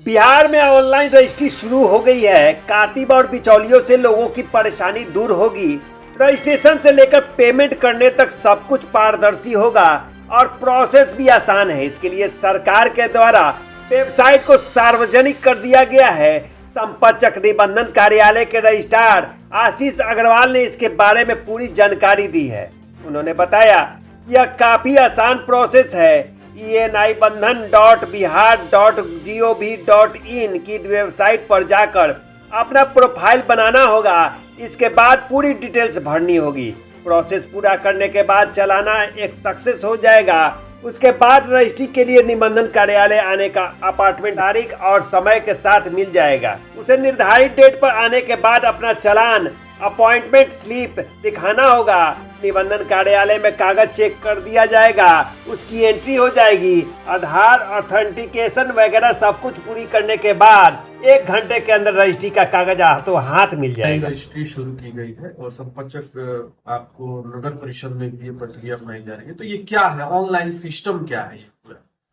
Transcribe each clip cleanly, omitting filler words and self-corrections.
बिहार में online registry शुरू हो गई है। कातिब और बिचौलियों से लोगों की परेशानी दूर होगी। रजिस्ट्रेशन से लेकर पेमेंट करने तक सब कुछ पारदर्शी होगा और प्रोसेस भी आसान है। इसके लिए सरकार के द्वारा वेबसाइट को सार्वजनिक कर दिया गया है। संपत चक्र निबंधन कार्यालय के रजिस्ट्रार आशीष अग्रवाल ने इसके बारे में पूरी जानकारी दी है। उन्होंने बताया कि यह काफी आसान प्रोसेस है। enibandhan.bihar.gov.in की वेबसाइट पर जाकर अपना प्रोफाइल बनाना होगा। इसके बाद पूरी डिटेल्स भरनी होगी। प्रोसेस पूरा करने के बाद चलाना एक सक्सेस हो जाएगा। उसके बाद रजिस्ट्री के लिए निबंधन कार्यालय आने का अपॉइंटमेंट तारीख और समय के साथ मिल जाएगा। उसे निर्धारित डेट पर आने के बाद अपना चालान अपॉइंटमेंट स्लिप दिखाना होगा। निबंधन कार्यालय में कागज चेक कर दिया जाएगा, उसकी एंट्री हो जाएगी। आधार ऑथेंटिकेशन वगैरह सब कुछ पूरी करने के बाद 1 घंटे के अंदर रजिस्ट्री का कागज हाथों हाथ मिल जाएगा। रजिस्ट्री शुरू की गई है और संपत चक्र आपको नगर परिषद में भी ये प्रक्रिया अपनाई जा रही है। तो ये क्या है, ऑनलाइन सिस्टम क्या है?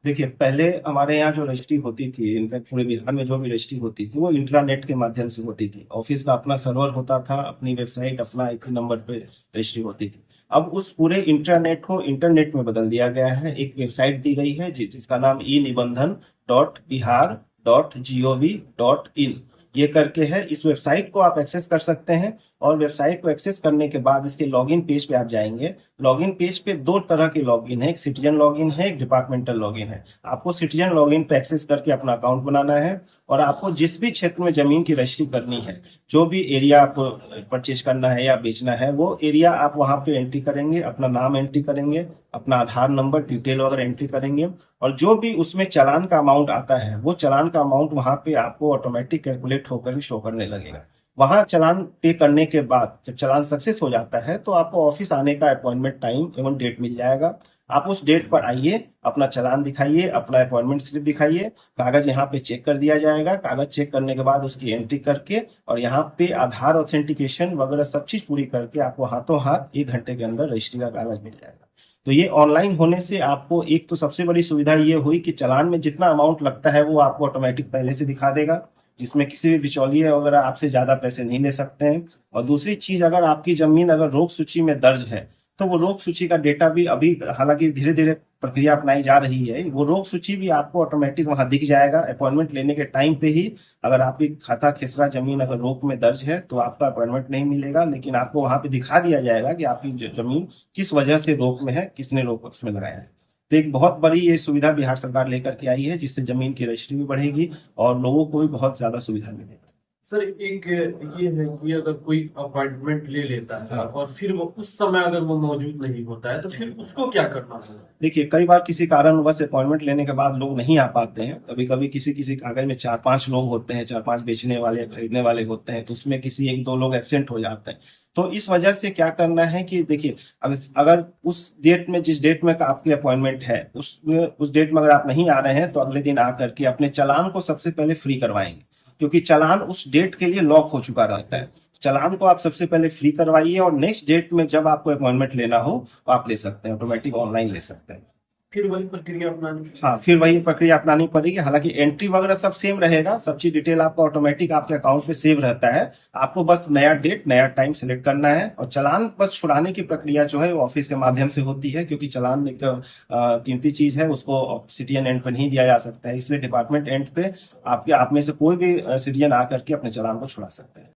देखिए, पहले हमारे यहाँ जो रजिस्ट्री होती थी, इनफैक्ट पूरे बिहार में जो भी रजिस्ट्री होती थी वो इंट्रानेट के माध्यम से होती थी। ऑफिस का अपना सर्वर होता था, अपनी वेबसाइट, अपना IP नंबर पे रजिस्ट्री होती थी। अब उस पूरे इंटरनेट को इंटरनेट में बदल दिया गया है। एक वेबसाइट दी गई है जिसका नाम enibandhan.bihar.gov.in ये करके है। इस वेबसाइट को आप एक्सेस कर सकते हैं और वेबसाइट को एक्सेस करने के बाद इसके लॉगिन पेज पे आप जाएंगे। लॉगिन पेज पे 2 तरह के लॉगिन है, एक सिटीजन लॉगिन है, एक डिपार्टमेंटल लॉगिन है। आपको सिटीजन लॉगिन पे एक्सेस करके अपना अकाउंट बनाना है और आपको जिस भी क्षेत्र में जमीन की रजिस्ट्री करनी है, जो भी एरिया आपको परचेज करना है या बेचना है, वो एरिया आप वहां पे एंट्री करेंगे, अपना नाम एंट्री करेंगे, अपना आधार नंबर डिटेल वगैरह एंट्री करेंगे और जो भी उसमें चालान का अमाउंट आता है वो चालान का अमाउंट वहां पे आपको ऑटोमेटिक कैलकुलेट होकर शो करने लगेगा। वहां चालान पे करने के बाद जब चालान सक्सेस हो जाता है तो आपको ऑफिस आने का अपॉइंटमेंट टाइम एवं डेट मिल जाएगा। आप उस डेट पर आइए, अपना चालान दिखाइए, अपना अपॉइंटमेंट स्लिप दिखाइए, कागज यहाँ पे चेक कर दिया जाएगा। कागज चेक करने के बाद उसकी एंट्री करके और यहाँ पे आधार ऑथेंटिकेशन वगैरह सब चीज पूरी करके आपको हाथों हाथ 1 घंटे के अंदर रजिस्ट्री का कागज मिल जाएगा। तो ये ऑनलाइन होने से आपको एक तो सबसे बड़ी सुविधा ये हुई कि चालान में जितना अमाउंट लगता है वो आपको ऑटोमेटिक पहले से दिखा देगा, जिसमें किसी भी बिचौलिए वगैरह आपसे ज्यादा पैसे नहीं ले सकते हैं। और दूसरी चीज, अगर आपकी जमीन अगर रोक सूची में दर्ज है तो वो रोक सूची का डेटा भी अभी हालांकि धीरे धीरे प्रक्रिया अपनाई जा रही है, वो रोक सूची भी आपको ऑटोमेटिक वहां दिख जाएगा। अपॉइंटमेंट लेने के टाइम पे ही अगर आपकी खाता खेसरा जमीन अगर रोक में दर्ज है तो आपका अपॉइंटमेंट नहीं मिलेगा, लेकिन आपको वहां पे दिखा दिया जाएगा कि आपकी जमीन किस वजह से रोक में है, किसने रोक उसमें लगाया है। तो एक बहुत बड़ी ये सुविधा बिहार सरकार लेकर के आई है, जिससे जमीन की रजिस्ट्री भी बढ़ेगी और लोगों को भी बहुत ज्यादा सुविधा मिलेगी। सर, एक ये है कि अगर कोई अपॉइंटमेंट ले लेता है और फिर वो उस समय अगर वो मौजूद नहीं होता है तो फिर उसको क्या करना है? देखिए, कई बार किसी कारणवश अपॉइंटमेंट लेने के बाद लोग नहीं आ पाते हैं। कभी कभी किसी कागज में 4-5 लोग होते हैं, 4-5 बेचने वाले खरीदने वाले होते हैं, तो उसमें किसी 1-2 लोग एब्सेंट हो जाते हैं। तो इस वजह से क्या करना है कि देखिए, अगर उस डेट में, जिस डेट में आपकी अपॉइंटमेंट है, उस डेट में अगर आप नहीं आ रहे हैं तो अगले दिन आकर के अपने चालान को सबसे पहले फ्री करवाएंगे, क्योंकि चालान उस डेट के लिए लॉक हो चुका रहता है। चालान को आप सबसे पहले फ्री करवाइए और नेक्स्ट डेट में जब आपको अपॉइंटमेंट लेना हो तो आप ले सकते हैं, ऑटोमेटिक ऑनलाइन ले सकते हैं। फिर वही प्रक्रिया अपनानी? हाँ, फिर वही प्रक्रिया अपनानी पड़ेगी। हालांकि एंट्री वगैरह सब सेम रहेगा, सब चीज डिटेल आपका ऑटोमेटिक आपके अकाउंट पे सेव रहता है। आपको बस नया डेट, नया टाइम सेलेक्ट करना है और चालान बस छुड़ाने की प्रक्रिया जो है वो ऑफिस के माध्यम से होती है, क्योंकि चालान एक कीमती चीज है, उसको सिटीजन एंड पे नहीं दिया जा सकता है। इसलिए डिपार्टमेंट एंड पे आप में से कोई भी सिटीजन आकर के अपने चालान को छुड़ा सकते हैं।